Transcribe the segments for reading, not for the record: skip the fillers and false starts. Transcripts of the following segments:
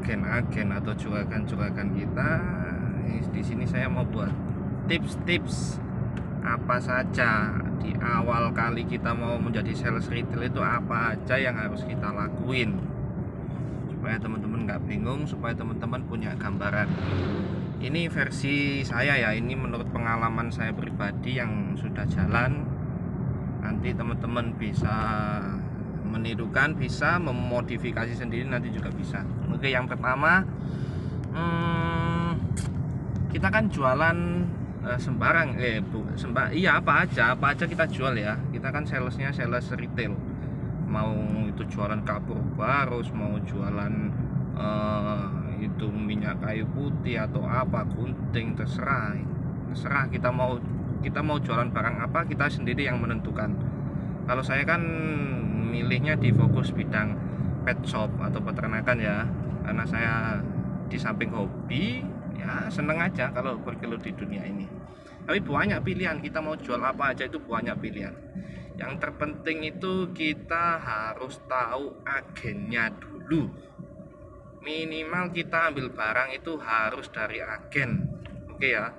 agen-agen atau juragan-juragan kita. Di sini saya mau buat tips-tips apa saja di awal kali kita mau menjadi sales retail, itu apa aja yang harus kita lakuin supaya teman-teman nggak bingung, supaya teman-teman punya gambaran. Ini versi saya ya, ini menurut pengalaman saya pribadi yang sudah jalan. Nanti teman-teman bisa menirukan, bisa memodifikasi sendiri, nanti juga bisa. Oke, yang pertama, kita kan jualan sembarang, iya apa aja kita jual ya. Kita kan salesnya sales retail, mau itu jualan kapur barus, mau jualan itu minyak kayu putih atau apa, gunting, terserah kita mau jualan barang apa, kita sendiri yang menentukan. Kalau saya kan milihnya di fokus bidang pet shop atau peternakan ya, karena saya di samping hobi ya seneng aja kalau bergelut di dunia ini. Tapi banyak pilihan, kita mau jual apa aja itu banyak pilihan. Yang terpenting itu kita harus tahu agennya dulu. Minimal kita ambil barang itu harus dari agen. Oke ya.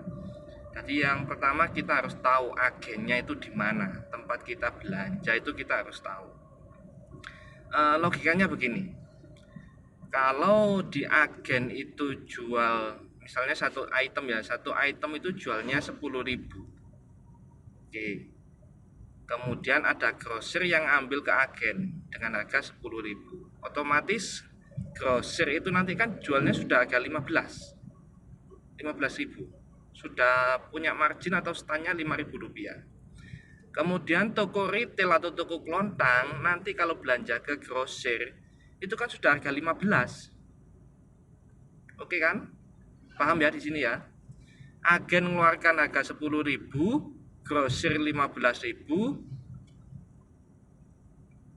Jadi yang pertama kita harus tahu agennya itu di mana. Tempat kita belanja itu kita harus tahu. Logikanya begini. Kalau di agen itu jual misalnya satu item itu jualnya 10.000. Oke. Kemudian ada grosir yang ambil ke agen dengan harga 10.000. Otomatis grosir itu nanti kan jualnya sudah harga 15.000. Sudah punya margin atau stannya Rp5.000. Kemudian toko retail atau toko kelontang nanti kalau belanja ke grosir itu kan sudah harga 15. Oke kan? Paham ya di sini ya? Agen mengeluarkan harga 10.000, grosir 15.000,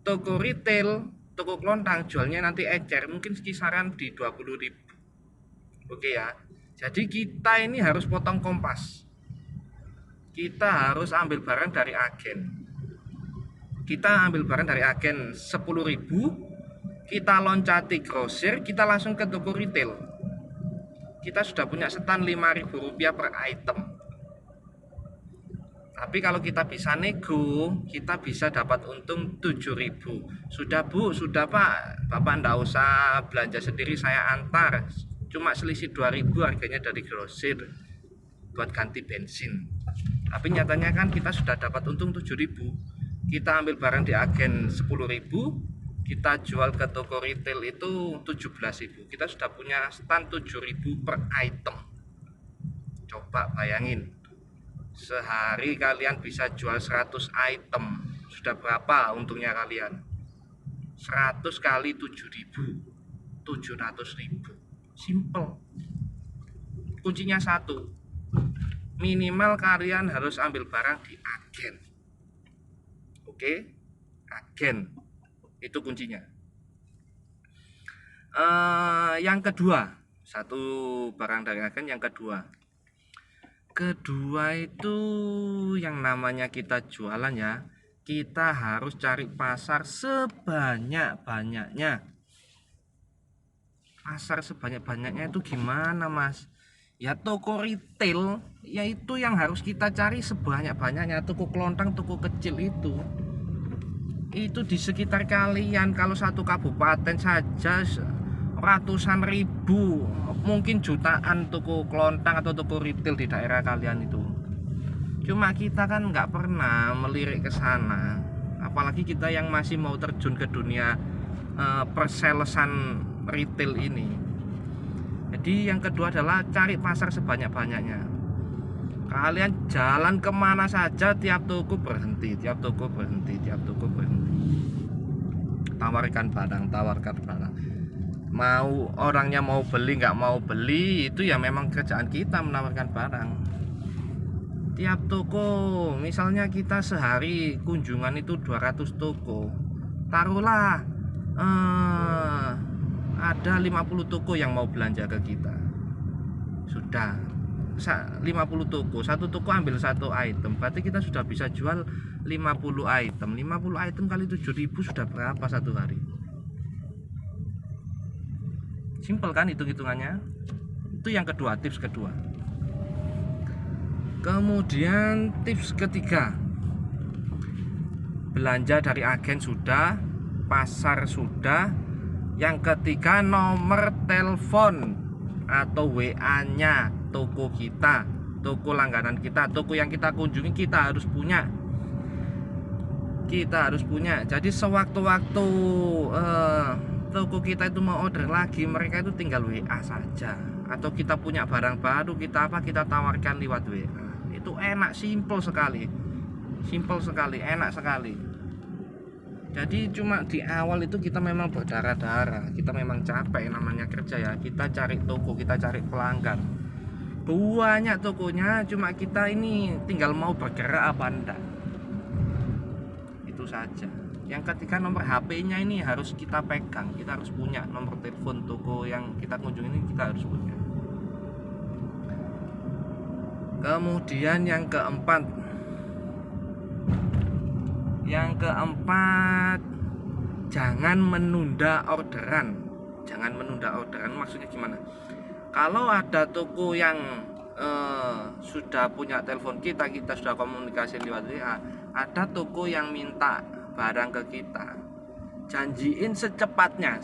toko retail, toko kelontang jualnya nanti ecer, mungkin kisaran di 20.000. Oke ya. Jadi kita ini harus potong kompas. Kita harus ambil barang dari agen. Kita ambil barang dari agen 10.000, kita loncati grosir, kita langsung ke toko retail. Kita sudah punya stand Rp5.000 per item. Tapi kalau kita bisa nego, kita bisa dapat untung 7.000. Sudah Bu, sudah Pak, Bapak ndak usah belanja sendiri, saya antar. Cuma selisih 2.000 harganya dari grosir buat ganti bensin. Tapi nyatanya kan kita sudah dapat untung 7.000. Kita ambil barang di agen 10.000, kita jual ke toko retail itu 17.000. Kita sudah punya stand 7.000 per item. Coba bayangin, sehari kalian bisa jual 100 item. Sudah berapa untungnya kalian? 100 kali 7.000, 700.000. Simple. Kuncinya satu, minimal kalian harus ambil barang di agen. Oke, agen itu kuncinya. Yang kedua, satu barang dari agen. Yang kedua itu yang namanya kita jualan ya, kita harus cari pasar sebanyak-banyaknya. Pasar sebanyak-banyaknya itu gimana Mas? Ya toko retail yaitu yang harus kita cari sebanyak-banyaknya. Toko kelontang, toko kecil itu di sekitar kalian. Kalau satu kabupaten saja ratusan ribu, mungkin jutaan toko kelontang atau toko retail di daerah kalian itu. Cuma kita kan nggak pernah melirik ke sana, apalagi kita yang masih mau terjun ke dunia perselesan retail ini. Jadi yang kedua adalah cari pasar sebanyak-banyaknya. Kalian jalan kemana saja, tiap toko berhenti. Tawarkan barang. Mau orangnya mau beli nggak mau beli, itu ya memang kerjaan kita menawarkan barang. Tiap toko, misalnya kita sehari kunjungan itu 200 toko, taruhlah ada 50 toko yang mau belanja ke kita. Sudah 50 toko, satu toko ambil satu item, berarti kita sudah bisa jual 50 item. 50 item kali 7.000 sudah berapa satu hari? Simple kan hitung-hitungannya. Itu yang kedua, tips kedua. Kemudian tips ketiga, belanja dari agen sudah, pasar sudah. Yang ketiga, nomor telepon atau WA-nya toko kita, toko langganan kita, toko yang kita kunjungi kita harus punya. Jadi sewaktu-waktu toko kita itu mau order lagi, mereka itu tinggal WA saja. Atau kita punya barang baru, kita tawarkan lewat WA. Itu enak, simple sekali, enak sekali. Jadi cuma di awal itu kita memang berdarah-darah, kita memang capek namanya kerja ya. Kita cari toko, kita cari pelanggan, banyak tokonya, cuma kita ini tinggal mau bergerak apa enggak. Itu saja. Yang ketiga, nomor HP-nya ini harus kita pegang, kita harus punya nomor telepon toko yang kita kunjungi ini, kita harus punya. Kemudian yang keempat, jangan menunda orderan. Maksudnya gimana? Kalau ada toko yang sudah punya telepon kita sudah komunikasi lewat WA, ada toko yang minta barang ke kita, janjiin secepatnya.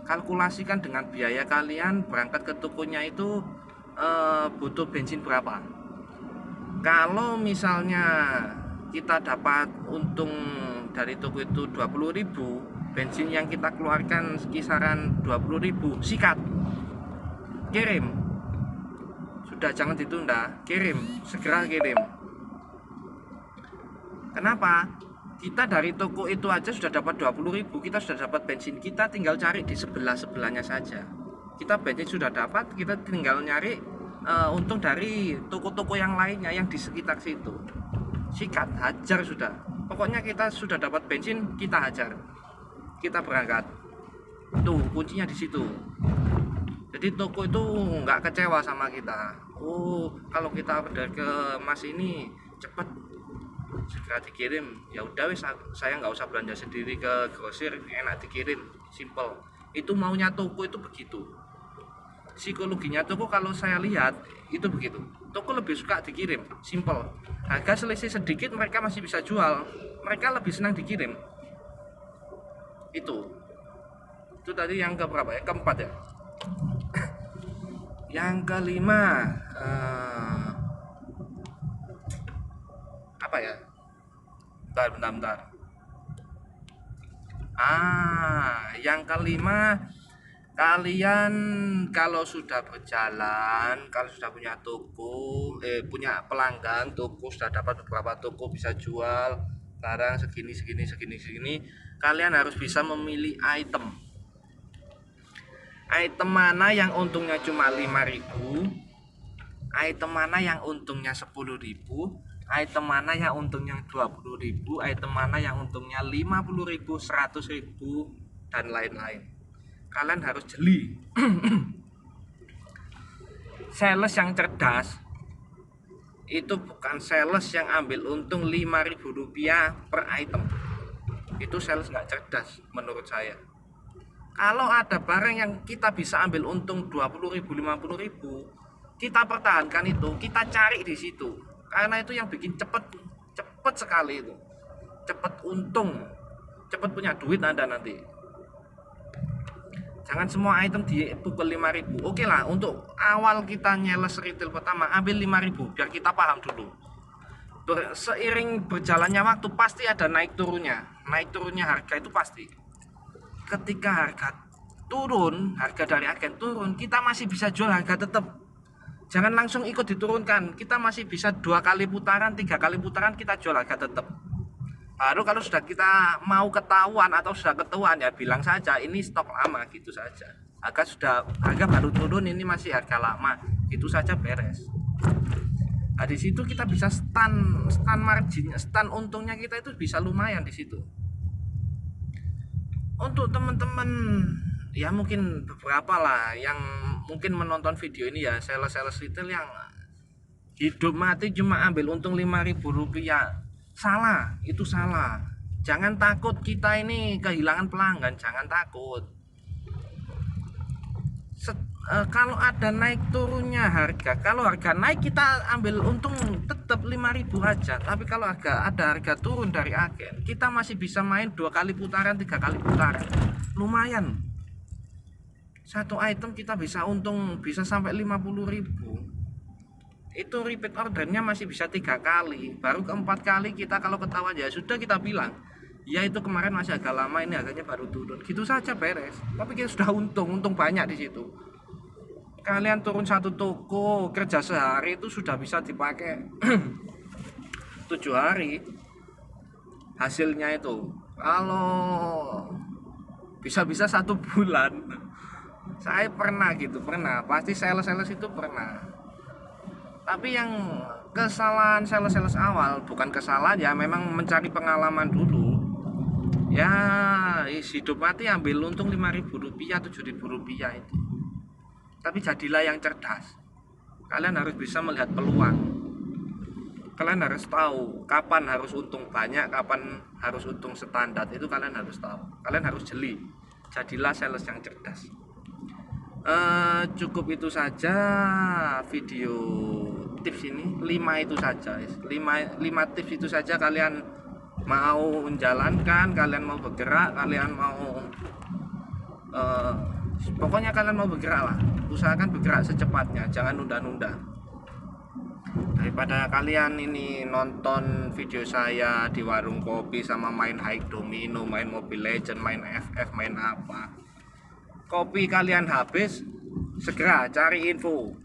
Kalkulasikan dengan biaya kalian berangkat ke tokonya itu butuh bensin berapa. Kalau misalnya kita dapat untung dari toko itu 20.000, bensin yang kita keluarkan kisaran 20.000, sikat, kirim. Sudah, jangan ditunda, segera kirim. Kenapa? Kita dari toko itu aja sudah dapat 20.000, kita sudah dapat bensin, kita tinggal cari di sebelahnya saja. Kita bensin sudah dapat, kita tinggal nyari untung dari toko-toko yang lainnya yang di sekitar situ. Sikat, hajar sudah. Pokoknya kita sudah dapat bensin, kita hajar, kita berangkat. Tuh kuncinya di situ. Jadi toko itu nggak kecewa sama kita. Oh, kalau kita order ke Mas ini cepat, segera dikirim. Ya udah wis, saya nggak usah belanja sendiri ke grosir, enak dikirim, simple. Itu maunya toko itu begitu. Psikologinya toko kalau saya lihat itu begitu. Toko lebih suka dikirim, simple. Harga selisih sedikit mereka masih bisa jual, mereka lebih senang dikirim. Itu tadi yang keberapa ya? Keempat ya. Yang kelima, apa ya? Bentar. Yang kelima, kalian kalau sudah berjalan, kalau sudah punya toko, punya pelanggan, toko sudah dapat beberapa toko bisa jual barang segini, kalian harus bisa memilih item mana yang untungnya cuma 5.000, item mana yang untungnya 10.000, item mana yang untungnya 20.000, item mana yang untungnya 50.000, 100.000, dan lain-lain. Kalian harus jeli. Sales yang cerdas itu bukan sales yang ambil untung 5.000 rupiah per item. Itu sales nggak cerdas menurut saya. Kalau ada barang yang kita bisa ambil untung 20.000, 50.000, kita pertahankan itu, kita cari di situ. Karena itu yang bikin cepet sekali itu. Cepet untung, cepet punya duit Anda nanti. Jangan semua item dipukul 5.000. Oke lah, untuk awal kita nyales retail pertama ambil 5.000 biar kita paham dulu. Seiring berjalannya waktu pasti ada naik turunnya harga itu pasti. Ketika harga turun, harga dari agen turun, kita masih bisa jual harga tetap. Jangan langsung ikut diturunkan, kita masih bisa 2 kali putaran, 3 kali putaran kita jual harga tetap. Baru kalau sudah kita mau ketahuan atau sudah ketahuan ya bilang saja ini stok lama, gitu saja. Harga baru turun, ini masih harga lama, itu saja beres. Nah, di situ kita bisa stand marginnya, stand untungnya kita itu bisa lumayan di situ. Untuk teman-teman ya mungkin beberapa lah yang mungkin menonton video ini ya, sales retail yang hidup mati cuma ambil untung 5.000 rupiah, salah, itu salah. Jangan takut kita ini kehilangan pelanggan, jangan takut. kalau ada naik turunnya harga, kalau harga naik kita ambil untung tetap 5.000 aja, tapi kalau ada harga turun dari agen, kita masih bisa main 2 kali putaran, 3 kali putaran, lumayan. Satu item kita bisa untung bisa sampai 50.000. Itu repeat ordernya masih bisa 3 kali, baru keempat kali kita kalau ketahuan ya sudah kita bilang ya itu kemarin masih agak lama, ini harganya baru turun, gitu saja beres. Tapi kita sudah untung banyak di situ. Kalian turun satu toko kerja sehari itu sudah bisa dipakai 7 hari hasilnya itu. Kalau bisa-bisa 1 bulan. Saya pernah gitu, pernah, pasti sales itu pernah. Tapi yang kesalahan sales awal, bukan kesalahan ya, memang mencari pengalaman dulu ya. Hidup mati ambil untung 5.000 rupiah, 7.000 rupiah itu. Tapi jadilah yang cerdas. Kalian harus bisa melihat peluang. Kalian harus tahu kapan harus untung banyak, kapan harus untung standar. Itu kalian harus tahu. Kalian harus jeli. Jadilah sales yang cerdas. Cukup itu saja video tips ini. 5 itu saja. 5 tips itu saja. Kalian mau menjalankan, kalian mau bergerak, kalian mau pokoknya kalian mau bergerak lah. Usahakan bergerak secepatnya, jangan nunda-nunda. Daripada kalian ini nonton video saya di warung kopi sama main high domino, main Mobile Legend, main FF, main apa, kopi kalian habis, segera cari info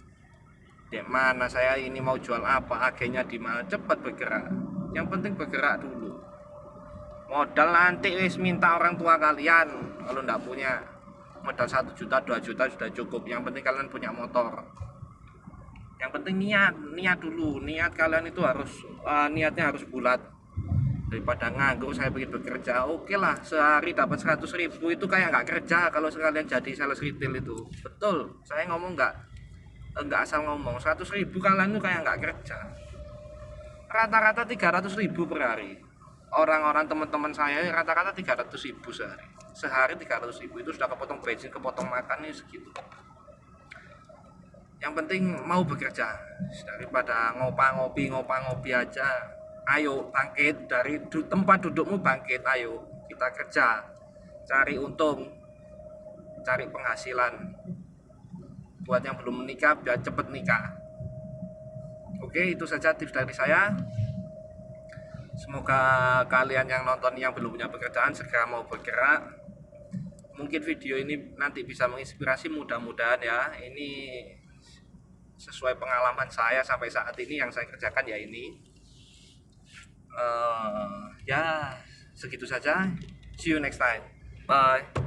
di mana saya ini mau jual apa, agennya di mana, cepat bergerak. Yang penting bergerak dulu. Modal nanti wis minta orang tua kalian. Kalau nggak punya modal 1 juta 2 juta sudah cukup. Yang penting kalian punya motor. Yang penting niat dulu. Niat kalian itu harus niatnya harus bulat. Daripada nganggur saya pengen bekerja, oke lah, sehari dapat 100.000 itu kayak nggak kerja kalau sekalian jadi sales retail itu. Betul, saya ngomong nggak asal ngomong. 100.000 kalian itu kayak nggak kerja. Rata-rata 300.000 per hari. Orang-orang teman-teman saya rata-rata 300.000 sehari. Sehari 300.000 itu sudah kepotong bensin, kepotong makan, segitu. Yang penting mau bekerja, daripada ngopi aja. Ayo bangkit dari tempat dudukmu, bangkit, ayo kita kerja, cari untung, cari penghasilan. Buat yang belum menikah biar cepet nikah. Oke, itu saja tips dari saya. Semoga kalian yang nonton yang belum punya pekerjaan segera mau bergerak. Mungkin video ini nanti bisa menginspirasi, mudah-mudahan ya. Ini sesuai pengalaman saya sampai saat ini, yang saya kerjakan ya ini. Ya segitu saja. See you next time. Bye.